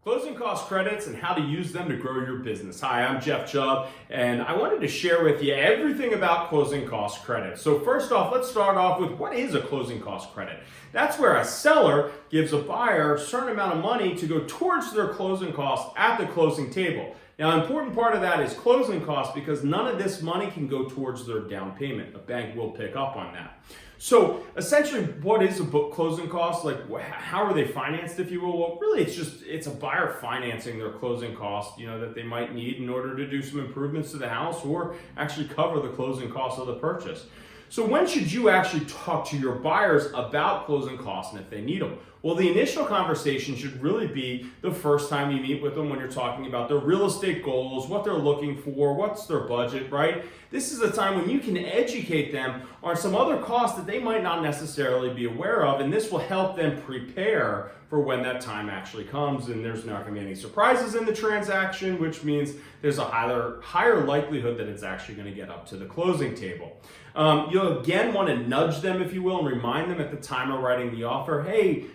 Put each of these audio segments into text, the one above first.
Closing cost credits and how to use them to grow your business. Hi, I'm Jeff Chubb, and I wanted to share with you everything about closing cost credits. So first off, let's start off with what is a closing cost credit. That's where a seller gives a buyer a certain amount of money to go towards their closing costs at the closing table. Now, an important part of that is closing costs because none of this money can go towards their down payment. A bank will pick up on that. So essentially, what is a book closing cost? Like, how are they financed, if you will? Well, really, it's a buyer financing their closing costs, that they might need in order to do some improvements to the house or actually cover the closing costs of the purchase. So when should you actually talk to your buyers about closing costs and if they need them? Well, the initial conversation should really be the first time you meet with them when you're talking about their real estate goals, what they're looking for, what's their budget, right? This is a time when you can educate them on some other costs that they might not necessarily be aware of, and this will help them prepare for when that time actually comes, and there's not going to be any surprises in the transaction, which means there's a higher likelihood that it's actually going to get up to the closing table. You'll again want to nudge them, if you will, and remind them at the time of writing the offer, hey,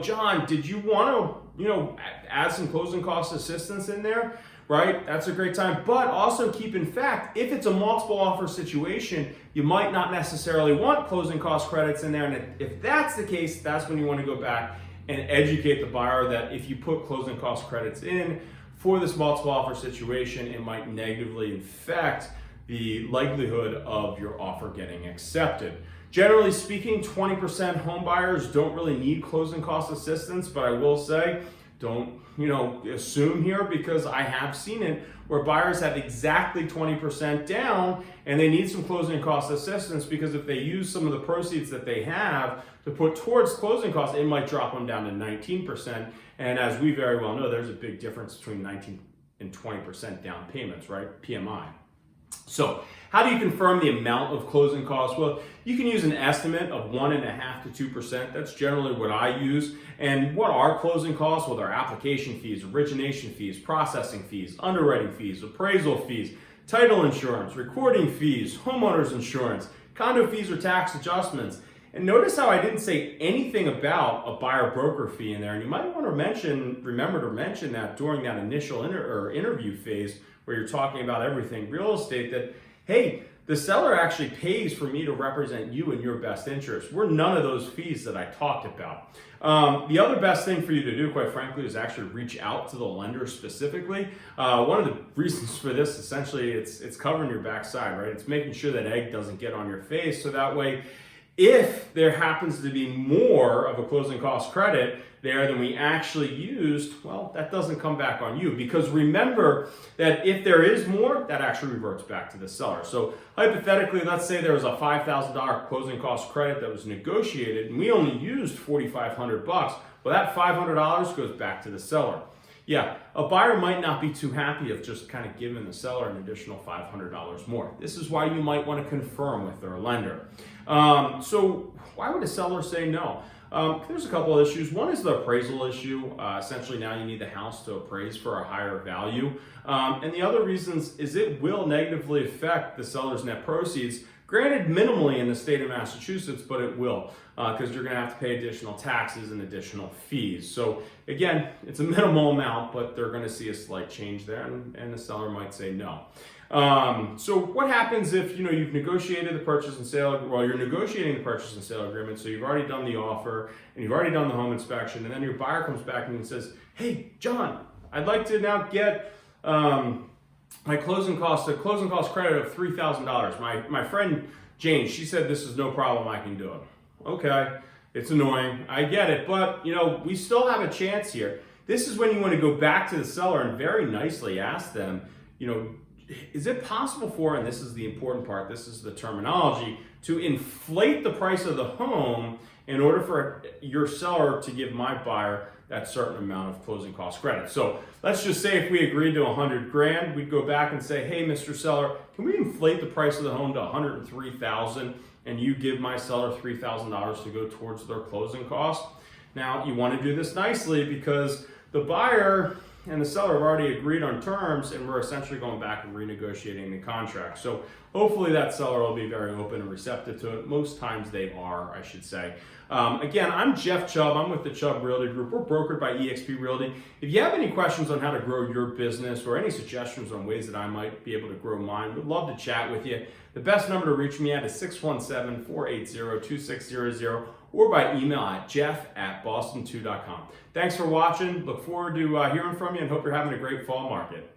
John, did you want to, add some closing cost assistance in there? Right? That's a great time. But also keep in fact, if it's a multiple offer situation, you might not necessarily want closing cost credits in there. And if that's the case, that's when you want to go back and educate the buyer that if you put closing cost credits in for this multiple offer situation, it might negatively affect the likelihood of your offer getting accepted. Generally speaking, 20% home buyers don't really need closing cost assistance, but I will say, don't assume here, because I have seen it where buyers have exactly 20% down and they need some closing cost assistance, because if they use some of the proceeds that they have to put towards closing costs, it might drop them down to 19%. And as we very well know, there's a big difference between 19 and 20% down payments, right? PMI. So how do you confirm the amount of closing costs? Well, you can use an estimate of 1.5% to 2%. That's generally what I use. And what are closing costs? Well, they're application fees, origination fees, processing fees, underwriting fees, appraisal fees, title insurance, recording fees, homeowners insurance, condo fees or tax adjustments. And notice how I didn't say anything about a buyer broker fee in there. And you might want to remember to mention that during that initial interview phase where you're talking about everything real estate, that, hey, the seller actually pays for me to represent you in your best interest. We're none of those fees that I talked about. The other best thing for you to do, quite frankly, is actually reach out to the lender specifically. One of the reasons for this, essentially, it's covering your backside, right? It's making sure that egg doesn't get on your face, so that way, if there happens to be more of a closing cost credit there than we actually used, well, that doesn't come back on you, because remember that if there is more, that actually reverts back to the seller. So hypothetically, let's say there was a $5,000 closing cost credit that was negotiated and we only used $4,500. Well, that $500 goes back to the seller. Yeah, a buyer might not be too happy of just kind of giving the seller an additional $500 more. This is why you might want to confirm with their lender. So why would a seller say no? There's a couple of issues. One is the appraisal issue. Essentially now you need the house to appraise for a higher value. And the other reasons is it will negatively affect the seller's net proceeds. Granted, minimally in the state of Massachusetts, but it will, because you're going to have to pay additional taxes and additional fees. So again, it's a minimal amount, but they're going to see a slight change there, and the seller might say no. So what happens if you've negotiated the purchase and sale? Well, you're negotiating the purchase and sale agreement, so you've already done the offer and you've already done the home inspection, and then your buyer comes back and says, "Hey, John, I'd like to now get my closing cost credit of $3,000. My friend Jane, she said this is no problem, I can do it." Okay, it's annoying, I get it, but we still have a chance here. This is when you want to go back to the seller and very nicely ask them, is it possible for, and this is the important part, this is the terminology, to inflate the price of the home in order for your seller to give my buyer that certain amount of closing cost credit. So let's just say if we agreed to $100,000, we'd go back and say, "Hey, Mr. Seller, can we inflate the price of the home to $103,000 and you give my seller $3,000 to go towards their closing cost?" Now, you want to do this nicely because the buyer and the seller have already agreed on terms, and we're essentially going back and renegotiating the contract. So hopefully that seller will be very open and receptive to it. Most times they are, I should say. Again, I'm Jeff Chubb. I'm with the Chubb Realty Group. We're brokered by eXp Realty. If you have any questions on how to grow your business or any suggestions on ways that I might be able to grow mine, we'd love to chat with you. The best number to reach me at is 617-480-2600 or by email at jeff@boston2.com. Thanks for watching. Look forward to hearing from you and hope you're having a great fall market.